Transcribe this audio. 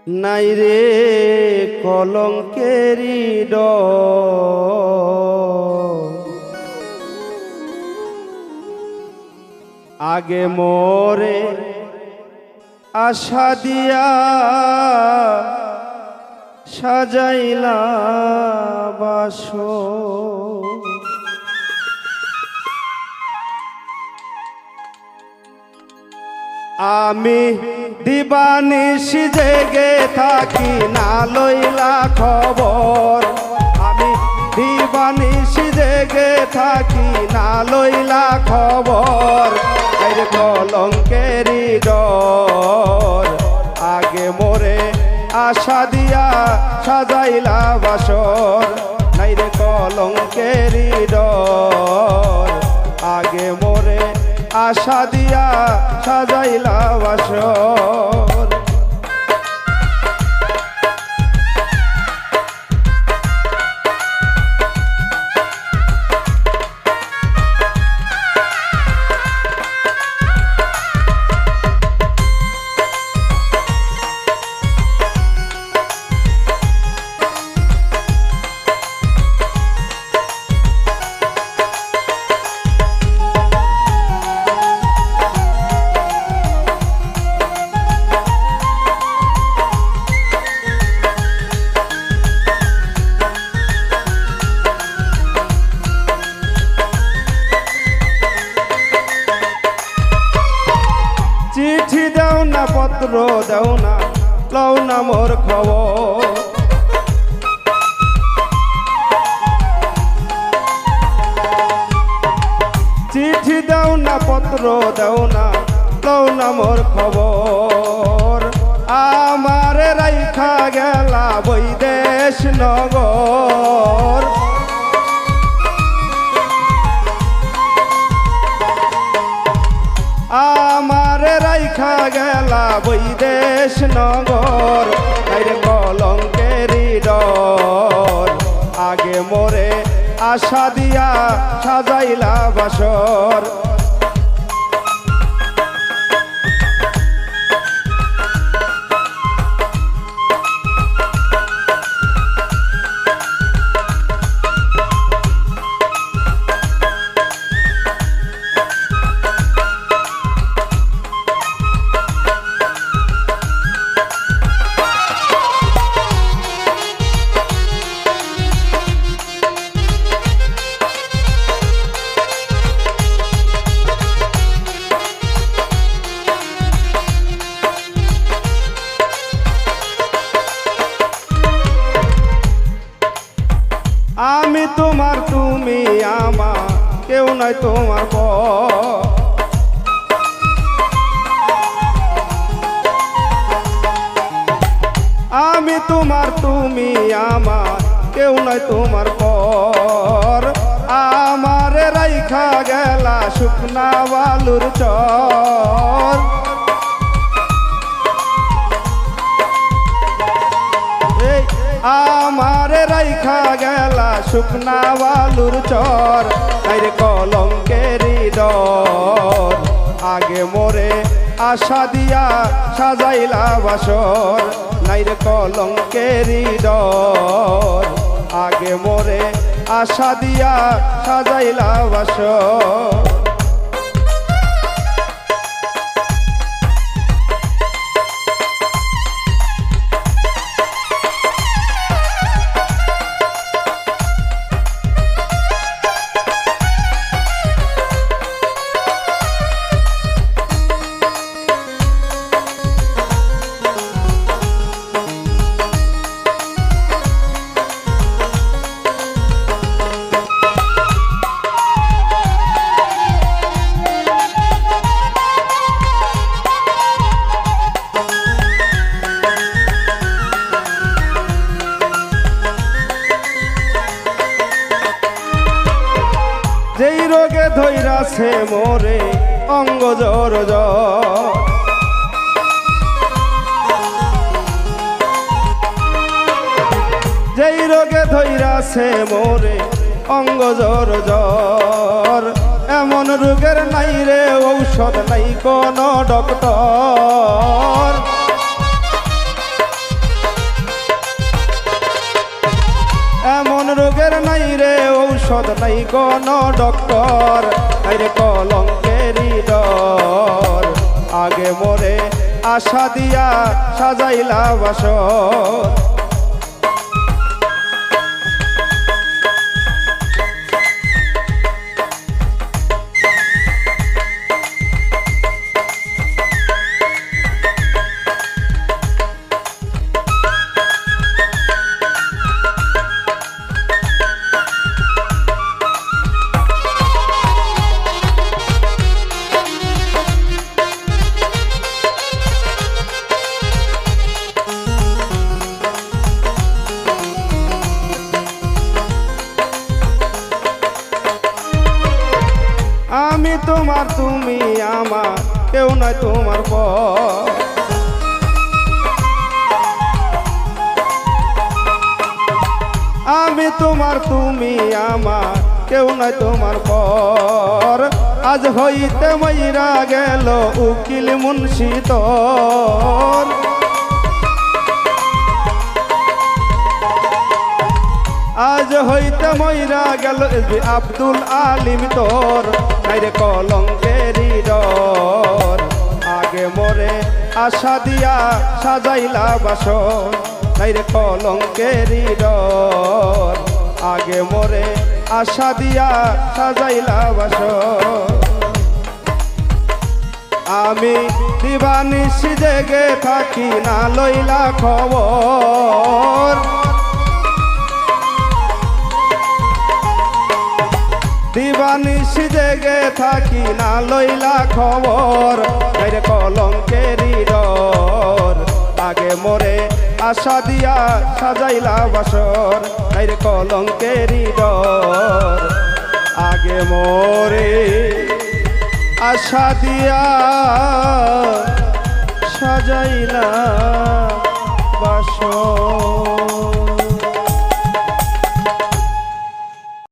নাই রে কলঙ্কেরি আগে মোরে আশা দিয়া সাজাইলা বাসর। আমি দিবানিশি জেগে থাকি না লইলা খবর। আমি দিবানিশি জেগে থাকি না লইলা খবর। এর কলঙ্কেরি ডর আগে মোরে আশা দিয়া সাজাইলা বাসর। নাই রে কলঙ্কেরি ডর আগে মোরে আশা দিয়া সাজাইলা বাসর। চিঠি দেও না পত্র দেও না লও না মোর খবর। চিঠি দেও না পত্র দেও না লও না মোর খবর। আমারে রাইখা গেলা বৈদেশ নগর। আমারে রাইখা গেলা বৈদেশ নগর। আইরে কলঙ্কেরি ডর আগে মোরে আশা দিয়া সাজাইলা বাসর। আমি তোমার তুমি আমার কেউ নাই তোমার পর। আমি তোমার তুমি আমার কেউ নাই তোমার পর। আমারে রাইখা গেলা শুকনা বালুর চর। আমারে রাইখা গেলা শুকনা বালুর চর। তাই রে কলঙ্কেরি ডর আগে মোরে আশা দিয়া সাজাইলা বাসর। নাই রে কলঙ্কেরি ডর আগে মোরে আশা দিয়া সাজাইলা বাসর। যেই রোগে ধৈরাছে মোরে অঙ্গ জর জর। যেই রোগে ধৈরাছে মোরে অঙ্গ জর জর। এমন রোগের নাই রে ঔষধ নাই কোন ডক্টর। এমন রোগের নাই রে ঔষধ নাই কোন ডক্টর, নাই রে কলঙ্কেরই ডর। আগে মোরে আশা দিয়া সাজাইলা বাসর। আমি তোমার তুমি আমার, কেউ নাই তোমার পর। আমি তোমার তুমি আমার, কেউ নাই তোমার পর। আজ হইতে মইরা গেল উকিল মুন্সি তোর। আজ হইতে মইরা গেল আব্দুল আলিম তোর, নাই রে কলঙ্কেরই ডর। আগে মোরে আশা দিয়া সাজাইলা বাসর, নাই রে কলঙ্কেরই ডর। আগে মোরে আশা দিয়া সাজাইলা বাসর। আমি দিবানিশি জেগে থাকি না লইলা খবর। দিবানিশি জেগে থাকি না লইলা খবর, নাই রে কলঙ্কেরই ডর। আগে মোরে আশা দিয়া সাজাইলা বাসর, নাই রে কলঙ্কেরই ডর। আগে মোরে আশা দিয়া সাজাইলা বাসর।